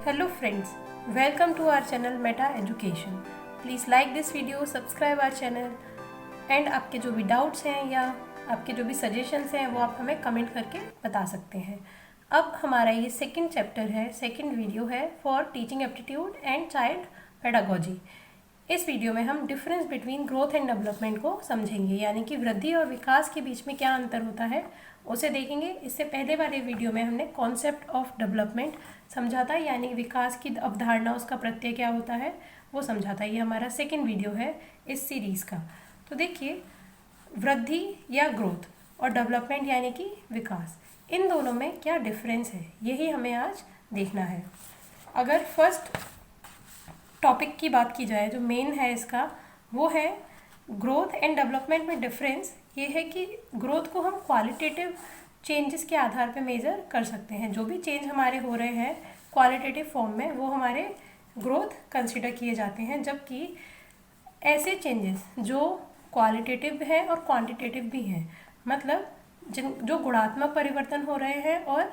Hello friends, welcome to our channel Meta Education. Please like this video, subscribe our channel and आपके जो भी doubts हैं या आपके जो भी सजेशंस हैं वो आप हमें कमेंट करके बता सकते हैं। अब हमारा ये सेकंड चैप्टर है, सेकंड वीडियो है for teaching aptitude and child pedagogy. इस वीडियो में हम difference between growth and development को समझेंगे, यानी कि वृद्धि और विकास के बीच में क्या अंतर होता है उसे देखेंगे। इससे पहले वाले वीडियो में हमने कॉन्सेप्ट ऑफ डेवलपमेंट समझा था, यानी विकास की अवधारणा, उसका प्रत्यय क्या होता है वो समझा था। ये हमारा सेकंड वीडियो है इस सीरीज़ का। तो देखिए, वृद्धि या ग्रोथ और डेवलपमेंट यानी कि विकास, इन दोनों में क्या डिफरेंस है यही हमें आज देखना है। अगर फर्स्ट टॉपिक की बात की जाए, जो मेन है इसका, वो है ग्रोथ एंड डेवलपमेंट में डिफरेंस ये है कि ग्रोथ को हम क्वालिटेटिव चेंजेस के आधार पे मेज़र कर सकते हैं। जो भी चेंज हमारे हो रहे हैं क्वालिटेटिव फॉर्म में वो हमारे ग्रोथ कंसिडर किए जाते हैं, जबकि ऐसे चेंजेस जो क्वालिटेटिव हैं और क्वांटिटेटिव भी हैं, मतलब जो गुणात्मक परिवर्तन हो रहे हैं और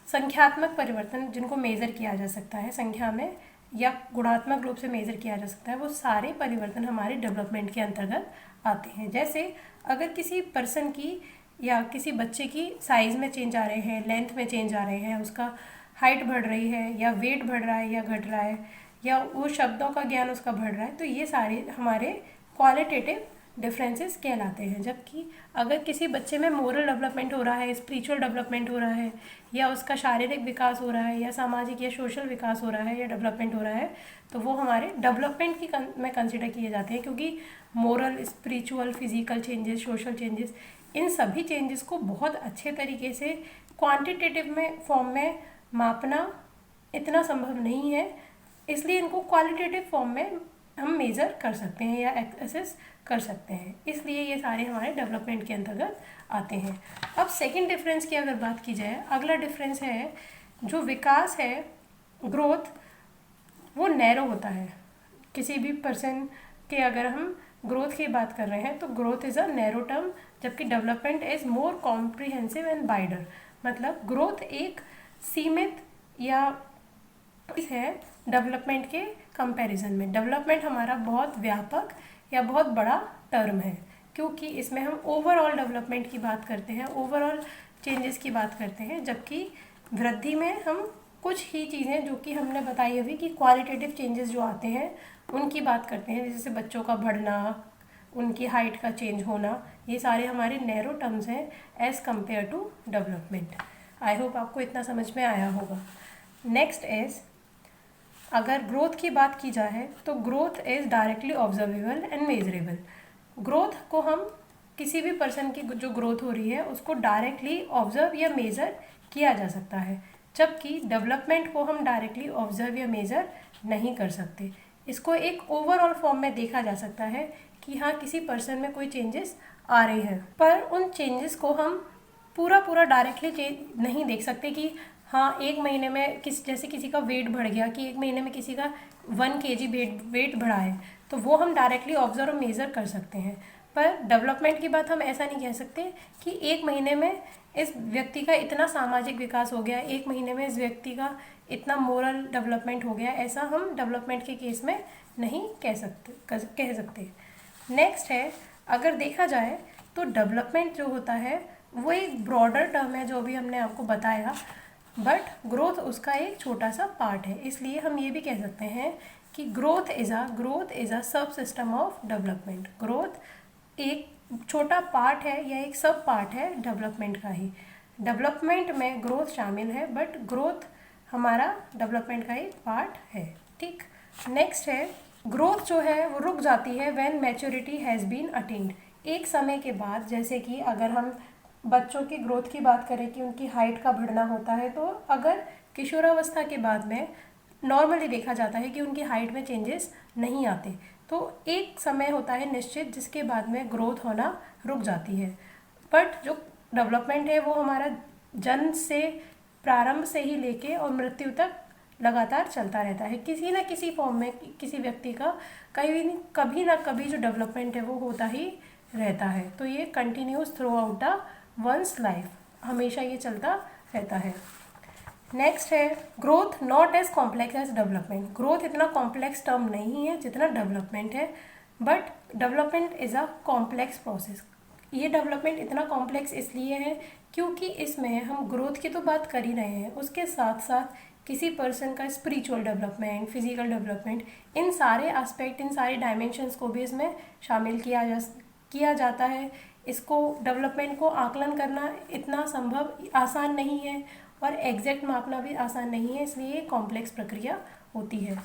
संख्यात्मक परिवर्तन जिनको मेज़र किया जा सकता है संख्या में या गुणात्मक रूप से मेज़र किया जा सकता है, वो सारे परिवर्तन हमारे डेवलपमेंट के अंतर्गत आते हैं। जैसे अगर किसी पर्सन की या किसी बच्चे की साइज़ में चेंज आ रहे हैं, लेंथ में चेंज आ रहे हैं, उसका हाइट बढ़ रही है या वेट बढ़ रहा है या घट रहा है या वो शब्दों का ज्ञान उसका बढ़ रहा है, तो ये सारे हमारे क्वालिटेटिव डिफरेंसेस कहलाते हैं। जबकि अगर किसी बच्चे में मोरल डेवलपमेंट हो रहा है, स्पिरिचुअल डेवलपमेंट हो रहा है, या उसका शारीरिक विकास हो रहा है, या सामाजिक या सोशल विकास हो रहा है, या डेवलपमेंट हो रहा है, तो वो हमारे डेवलपमेंट की में कंसिडर किए जाते हैं। क्योंकि moral, spiritual, physical changes, social changes, इन सभी चेंजेस को बहुत अच्छे तरीके से क्वान्टिटेटिव में फॉर्म में मापना इतना संभव नहीं है, इसलिए इनको क्वालिटेटिव फॉर्म में हम मेज़र कर सकते हैं या एसेस कर सकते हैं। इसलिए ये सारे हमारे डेवलपमेंट के अंतर्गत आते हैं। अब सेकंड डिफरेंस की अगर बात की जाए, अगला डिफरेंस है जो विकास है, ग्रोथ, वो नैरो होता है। किसी भी पर्सन के अगर हम ग्रोथ की बात कर रहे हैं तो growth is a narrow term, जबकि development is more comprehensive and wider. मतलब ग्रोथ एक सीमित या है डेवलपमेंट के कंपैरिजन में। डेवलपमेंट हमारा बहुत व्यापक या बहुत बड़ा टर्म है, क्योंकि इसमें हम ओवरऑल डेवलपमेंट की बात करते हैं, ओवरऑल चेंजेस की बात करते हैं। जबकि वृद्धि में हम कुछ ही चीज़ें जो कि हमने बताई अभी कि क्वालिटेटिव चेंजेस जो आते हैं उनकी बात करते हैं, जैसे बच्चों का बढ़ना, उनकी हाइट का चेंज होना, ये सारे हमारे नैरो टर्म्स हैं as compare to development. I hope आपको इतना समझ में आया होगा। नेक्स्ट इज़, अगर ग्रोथ की बात की जाए तो growth is directly observable and measurable. Growth को हम किसी भी पर्सन की जो ग्रोथ हो रही है उसको डायरेक्टली ऑब्जर्व या मेज़र किया जा सकता है, जबकि डेवलपमेंट को हम डायरेक्टली ऑब्जर्व या मेज़र नहीं कर सकते। इसको एक ओवरऑल फॉर्म में देखा जा सकता है कि हाँ, किसी पर्सन में कोई चेंजेस आ रहे हैं, पर उन चेंजेस को हम पूरा डायरेक्टली नहीं देख सकते कि हाँ, एक महीने में जैसे किसी का वेट बढ़ गया, कि एक महीने में किसी का 1 kg वेट बढ़ा है, तो वो हम डायरेक्टली ऑब्जर्व और मेज़र कर सकते हैं। पर डेवलपमेंट की बात हम ऐसा नहीं कह सकते कि एक महीने में इस व्यक्ति का इतना सामाजिक विकास हो गया, एक महीने में इस व्यक्ति का इतना मोरल डेवलपमेंट हो गया, ऐसा हम डेवलपमेंट के केस में नहीं कह सकते। नेक्स्ट है, अगर देखा जाए तो डेवलपमेंट जो होता है वो एक ब्रॉडर टर्म है, जो भी हमने आपको बताया, बट ग्रोथ उसका एक छोटा सा पार्ट है। इसलिए हम ये भी कह सकते हैं कि ग्रोथ इज़ अ सब सिस्टम ऑफ डेवलपमेंट। ग्रोथ एक छोटा पार्ट है या एक सब पार्ट है डेवलपमेंट का ही। डेवलपमेंट में ग्रोथ शामिल है, बट ग्रोथ हमारा डेवलपमेंट का एक पार्ट है। ठीक, नेक्स्ट है, ग्रोथ जो है वो रुक जाती है when maturity has been attained. एक समय के बाद, जैसे कि अगर हम बच्चों की ग्रोथ की बात करें कि उनकी हाइट का बढ़ना होता है, तो अगर किशोरावस्था के बाद में नॉर्मली देखा जाता है कि उनकी हाइट में चेंजेस नहीं आते, तो एक समय होता है निश्चित जिसके बाद में ग्रोथ होना रुक जाती है। बट जो डेवलपमेंट है वो हमारा जन्म से, प्रारंभ से ही लेके और मृत्यु तक लगातार चलता रहता है। किसी ना किसी फॉर्म में किसी व्यक्ति का कभी ना कभी जो डेवलपमेंट है वो होता ही रहता है। तो ये continues throughout the one's life, हमेशा ये चलता रहता है। नेक्स्ट है growth not as complex as development. Growth इतना कॉम्प्लेक्स टर्म नहीं है जितना डेवलपमेंट है, but development is a complex process. ये डेवलपमेंट इतना कॉम्प्लेक्स इसलिए है क्योंकि इसमें हम ग्रोथ की तो बात कर ही रहे हैं, उसके साथ साथ किसी पर्सन का स्पिरिचुअल डेवलपमेंट, फिजिकल डेवलपमेंट, इन सारे एस्पेक्ट, इन सारे डायमेंशंस को भी इसमें शामिल किया जाता है। इसको डेवलपमेंट को आकलन करना इतना संभव आसान नहीं है और एग्जैक्ट मापना भी आसान नहीं है, इसलिए ये कॉम्प्लेक्स प्रक्रिया होती है।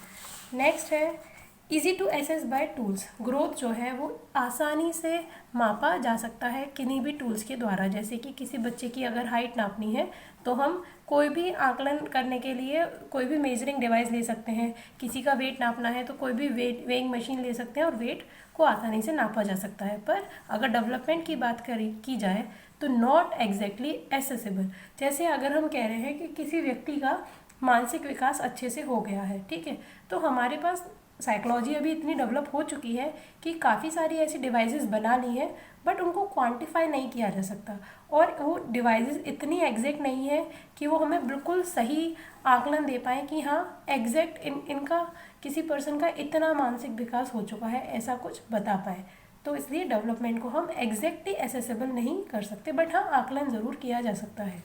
नेक्स्ट है easy to assess by tools. Growth जो है वो आसानी से मापा जा सकता है किन्हीं भी टूल्स के द्वारा। जैसे कि किसी बच्चे की अगर हाइट नापनी है तो हम कोई भी आकलन करने के लिए कोई भी मेजरिंग डिवाइस ले सकते हैं। किसी का वेट नापना है तो कोई भी वेइंग मशीन ले सकते हैं और वेट को आसानी से नापा जा सकता है। पर अगर डेवलपमेंट की बात की जाए तो नॉट एग्जैक्टली एसेसिबल। जैसे अगर हम कह रहे हैं कि किसी व्यक्ति का मानसिक विकास अच्छे से हो गया है, ठीक है, तो हमारे पास साइकोलॉजी अभी इतनी डेवलप हो चुकी है कि काफ़ी सारी ऐसी डिवाइसेस बना ली हैं, बट उनको क्वांटिफाई नहीं किया जा सकता और वो डिवाइसेस इतनी एग्जैक्ट नहीं है कि वो हमें बिल्कुल सही आकलन दे पाएँ कि हाँ एग्जैक्ट इनका किसी पर्सन का इतना मानसिक विकास हो चुका है, ऐसा कुछ बता पाए। तो इसलिए डेवलपमेंट को हम एग्जैक्टली एसेसिबल नहीं कर सकते, बट हाँ आकलन ज़रूर किया जा सकता है।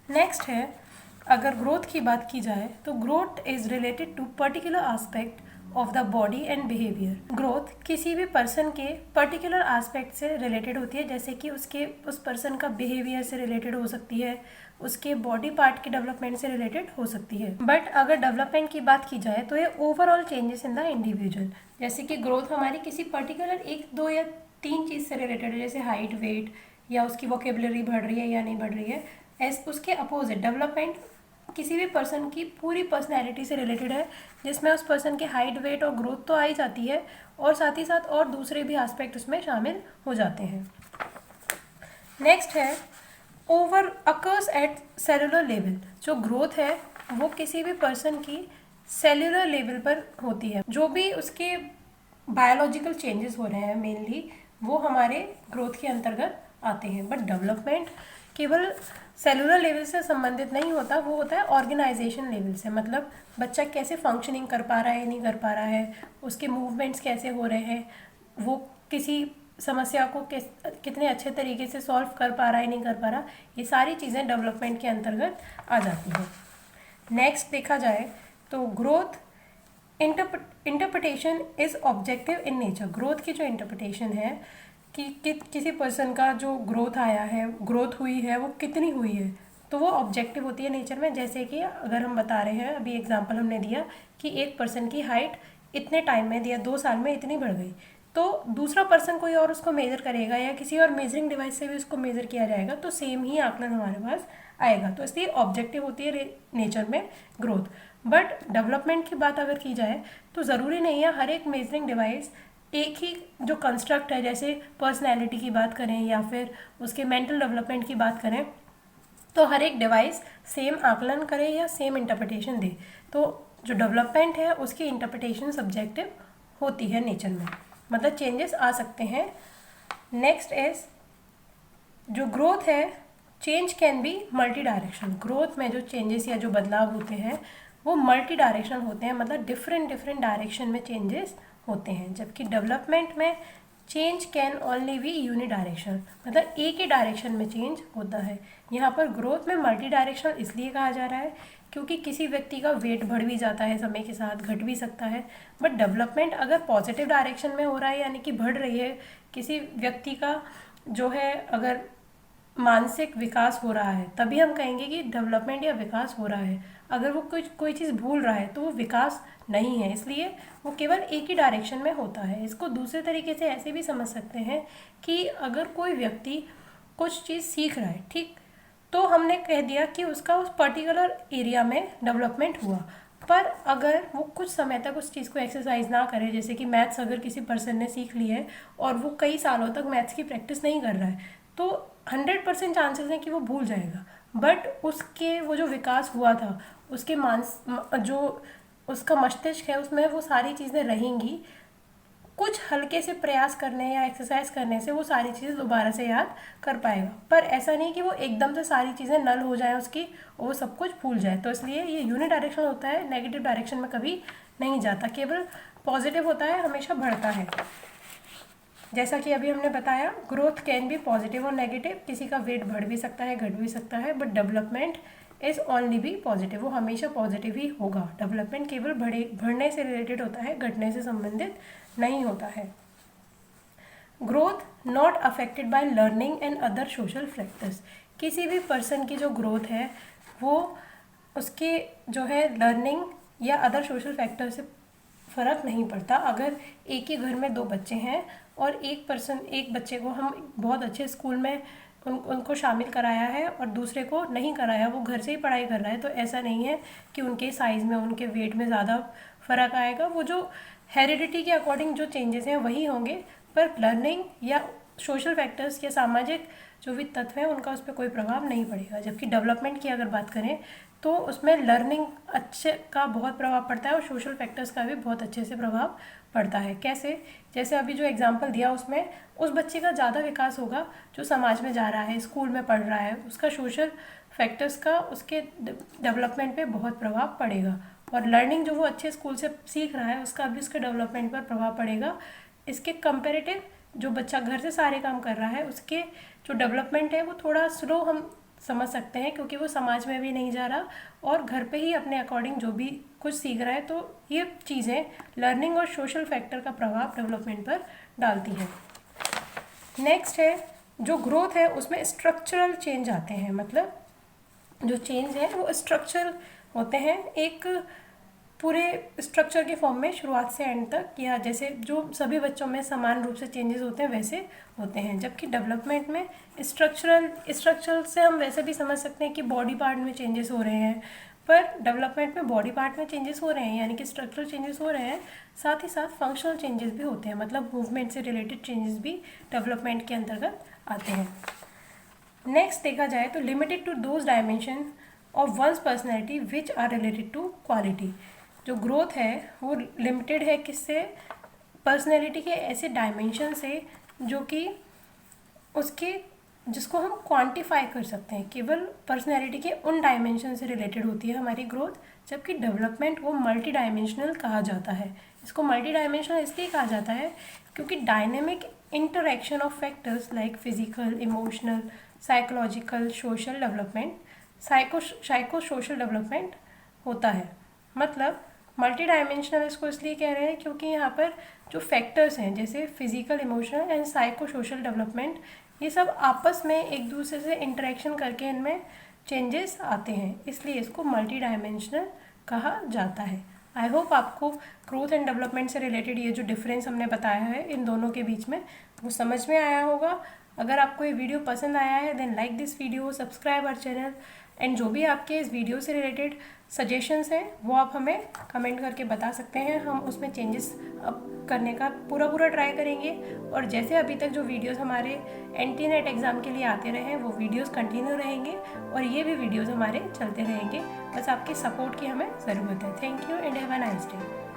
नेक्स्ट है अगर ग्रोथ की बात की जाए तो growth is related to particular aspect of the body and behaviour. Growth किसी भी पर्सन के पर्टिकुलर एस्पेक्ट से रिलेटेड होती है, जैसे कि उस पर्सन का बिहेवियर से रिलेटेड हो सकती है, उसके बॉडी पार्ट के डेवलपमेंट से रिलेटेड हो सकती है। बट अगर डेवलपमेंट की बात की जाए तो ये overall changes in the individual. जैसे कि ग्रोथ हमारी किसी पर्टिकुलर 1, 2 या 3 चीज़ से रिलेटेड है, जैसे हाइट, वेट या उसकी वोकेबलरी बढ़ रही है या नहीं बढ़ रही है। उसके अपोजिट डेवलपमेंट किसी भी पर्सन की पूरी पर्सनैलिटी से रिलेटेड है, जिसमें उस पर्सन के हाइट, वेट और ग्रोथ तो आ ही जाती है और साथ ही साथ और दूसरे भी एस्पेक्ट उसमें शामिल हो जाते हैं। नेक्स्ट है over occurs at cellular level. जो ग्रोथ है वो किसी भी पर्सन की सेलुलर लेवल पर होती है। जो भी उसके बायोलॉजिकल चेंजेस हो रहे हैं मेनली वो हमारे ग्रोथ के अंतर्गत आते हैं। बट डेवलपमेंट केवल सेलुलर लेवल से संबंधित नहीं होता, वो होता है ऑर्गेनाइजेशन लेवल से। मतलब बच्चा कैसे फंक्शनिंग कर पा रहा है, नहीं कर पा रहा है, उसके मूवमेंट्स कैसे हो रहे हैं, वो किसी समस्या को कितने अच्छे तरीके से सॉल्व कर पा रहा है, नहीं कर पा रहा, ये सारी चीज़ें डेवलपमेंट के अंतर्गत आ जाती हैं। नेक्स्ट देखा जाए तो growth interpretation is objective in nature. Growth की जो इंटरप्रिटेशन है कि किसी पर्सन का जो ग्रोथ आया है, ग्रोथ हुई है, वो कितनी हुई है, तो वो ऑब्जेक्टिव होती है नेचर में। जैसे कि अगर हम बता रहे हैं, अभी एग्जांपल हमने दिया कि एक पर्सन की हाइट इतने टाइम में दिया, 2 साल में इतनी बढ़ गई, तो दूसरा पर्सन कोई और उसको मेज़र करेगा या किसी और मेजरिंग डिवाइस से भी उसको मेज़र किया जाएगा तो सेम ही आकलन हमारे पास आएगा। तो इसलिए ऑब्जेक्टिव होती है नेचर में ग्रोथ। बट डेवलपमेंट की बात अगर की जाए तो ज़रूरी नहीं है हर एक मेजरिंग डिवाइस एक ही जो कंस्ट्रक्ट है, जैसे पर्सनैलिटी की बात करें या फिर उसके मेंटल डेवलपमेंट की बात करें, तो हर एक डिवाइस सेम आकलन करे या सेम इंटरप्रिटेशन दे। तो जो डेवलपमेंट है उसकी इंटरप्रिटेशन सब्जेक्टिव होती है नेचर में, मतलब चेंजेस आ सकते हैं। नेक्स्ट इज जो ग्रोथ है, change can be multi direction. Growth में जो चेंजेस या जो बदलाव होते हैं वो मल्टी डायरेक्शन होते हैं, मतलब डिफरेंट डायरेक्शन में चेंजेस होते हैं। जबकि डेवलपमेंट में change can only be unidirection, मतलब एक ही डायरेक्शन में चेंज होता है। यहाँ पर ग्रोथ में मल्टी डायरेक्शनल इसलिए कहा जा रहा है क्योंकि किसी व्यक्ति का वेट बढ़ भी जाता है, समय के साथ घट भी सकता है। बट डेवलपमेंट अगर पॉजिटिव डायरेक्शन में हो रहा है, यानी कि बढ़ रही है, किसी व्यक्ति का जो है अगर मानसिक विकास हो रहा है, तभी हम कहेंगे कि डेवलपमेंट या विकास हो रहा है। अगर वो कोई चीज़ भूल रहा है तो वो विकास नहीं है, इसलिए वो केवल एक ही डायरेक्शन में होता है। इसको दूसरे तरीके से ऐसे भी समझ सकते हैं कि अगर कोई व्यक्ति कुछ चीज़ सीख रहा है, ठीक, तो हमने कह दिया कि उसका उस पर्टिकुलर एरिया में डेवलपमेंट हुआ। पर अगर वो कुछ समय तक उस चीज़ को एक्सरसाइज ना करे, जैसे कि मैथ्स अगर किसी पर्सन ने सीख ली है और वो कई सालों तक मैथ्स की प्रैक्टिस नहीं कर रहा है, तो 100% चांसेस हैं कि वो भूल जाएगा। बट उसके वो जो विकास हुआ था, उसके जो उसका मस्तिष्क है उसमें वो सारी चीज़ें रहेंगी, कुछ हल्के से प्रयास करने या एक्सरसाइज करने से वो सारी चीज़ें दोबारा से याद कर पाएगा। पर ऐसा नहीं कि वो एकदम से सारी चीज़ें नल हो जाएं उसकी और वो सब कुछ भूल जाए। तो इसलिए ये यूनि डायरेक्शन होता है, नेगेटिव डायरेक्शन में कभी नहीं जाता, केवल पॉजिटिव होता है, हमेशा बढ़ता है। जैसा कि अभी हमने बताया, ग्रोथ कैन बी पॉजिटिव और नेगेटिव, किसी का वेट बढ़ भी सकता है, घट भी सकता है, but development is only be positive, वो हमेशा पॉजिटिव ही होगा। डेवलपमेंट केवल बढ़ने से रिलेटेड होता है, घटने से संबंधित नहीं होता है। Growth not affected by learning and other social factors, किसी भी पर्सन की जो ग्रोथ है वो उसके जो है लर्निंग या अदर सोशल फैक्टर से फ़र्क नहीं पड़ता। अगर एक ही घर में दो बच्चे हैं और एक बच्चे को हम बहुत अच्छे स्कूल में उनको शामिल कराया है और दूसरे को नहीं कराया, वो घर से ही पढ़ाई कर रहा है, तो ऐसा नहीं है कि उनके साइज़ में, उनके वेट में ज़्यादा फ़र्क आएगा। वो जो हेरिडिटी के अकॉर्डिंग जो चेंजेस हैं वही होंगे, पर लर्निंग या सोशल फैक्टर्स या सामाजिक जो भी तत्व हैं उनका उस पर कोई प्रभाव नहीं पड़ेगा। जबकि डेवलपमेंट की अगर बात करें तो उसमें लर्निंग अच्छे का बहुत प्रभाव पड़ता है और सोशल फैक्टर्स का भी बहुत अच्छे से प्रभाव पड़ता है। कैसे? जैसे अभी जो एग्जांपल दिया उसमें उस बच्चे का ज़्यादा विकास होगा जो समाज में जा रहा है, स्कूल में पढ़ रहा है, उसका सोशल फैक्टर्स का उसके डेवलपमेंट पे बहुत प्रभाव पड़ेगा। और लर्निंग जो वो अच्छे स्कूल से सीख रहा है उसका भी उसके डेवलपमेंट पर प्रभाव पड़ेगा। इसके कंपेरेटिव जो बच्चा घर से सारे काम कर रहा है उसके जो डेवलपमेंट है वो थोड़ा स्लो हम समझ सकते हैं, क्योंकि वो समाज में भी नहीं जा रहा और घर पे ही अपने अकॉर्डिंग जो भी कुछ सीख रहा है। तो ये चीज़ें लर्निंग और सोशल फैक्टर का प्रभाव डेवलपमेंट पर डालती हैं। नेक्स्ट है जो ग्रोथ है उसमें स्ट्रक्चरल चेंज आते हैं, मतलब जो चेंज है वो स्ट्रक्चरल होते हैं, एक पूरे स्ट्रक्चर के फॉर्म में शुरुआत से एंड तक, या जैसे जो सभी बच्चों में समान रूप से चेंजेस होते हैं वैसे होते हैं। जबकि डेवलपमेंट में स्ट्रक्चरल से हम वैसे भी समझ सकते हैं कि बॉडी पार्ट में चेंजेस हो रहे हैं, पर डेवलपमेंट में बॉडी पार्ट में चेंजेस हो रहे हैं यानी कि स्ट्रक्चरल चेंजेस हो रहे हैं, साथ ही साथ फंक्शनल चेंजेस भी होते हैं, मतलब मूवमेंट से रिलेटेड चेंजेस भी डेवलपमेंट के अंतर्गत आते हैं। नेक्स्ट देखा जाए तो limited to those dimension of one's personality which are related to quality, जो ग्रोथ है वो लिमिटेड है किससे? पर्सनैलिटी के ऐसे डायमेंशन से जो कि उसके जिसको हम क्वांटिफाई कर सकते हैं। केवल पर्सनैलिटी के उन डायमेंशन से रिलेटेड होती है हमारी ग्रोथ, जबकि डेवलपमेंट वो मल्टी डायमेंशनल कहा जाता है। इसको मल्टी डायमेंशनल इसलिए कहा जाता है क्योंकि dynamic interaction of factors like physical, emotional, psychological, social development, psycho social development होता है। मतलब मल्टी डायमेंशनल इसको इसलिए कह रहे हैं क्योंकि यहाँ पर जो फैक्टर्स हैं जैसे physical, emotional and psycho social development, ये सब आपस में एक दूसरे से इंटरेक्शन करके इनमें चेंजेस आते हैं, इसलिए इसको मल्टी डायमेंशनल कहा जाता है। आई होप आपको ग्रोथ एंड डेवलपमेंट से रिलेटेड ये जो डिफरेंस हमने बताया है इन दोनों के बीच में वो समझ में आया होगा। अगर आपको ये वीडियो पसंद आया है then like this video, subscribe our channel, and जो भी आपके इस वीडियो से रिलेटेड सजेशंस हैं वो आप हमें कमेंट करके बता सकते हैं। हम उसमें चेंजेस अब करने का पूरा ट्राई करेंगे। और जैसे अभी तक जो वीडियोस हमारे NT NET एग्ज़ाम के लिए आते रहे वो वीडियोस कंटिन्यू रहेंगे और ये भी वीडियोस हमारे चलते रहेंगे। बस आपकी सपोर्ट की हमें ज़रूरत है। Thank you and have a nice day.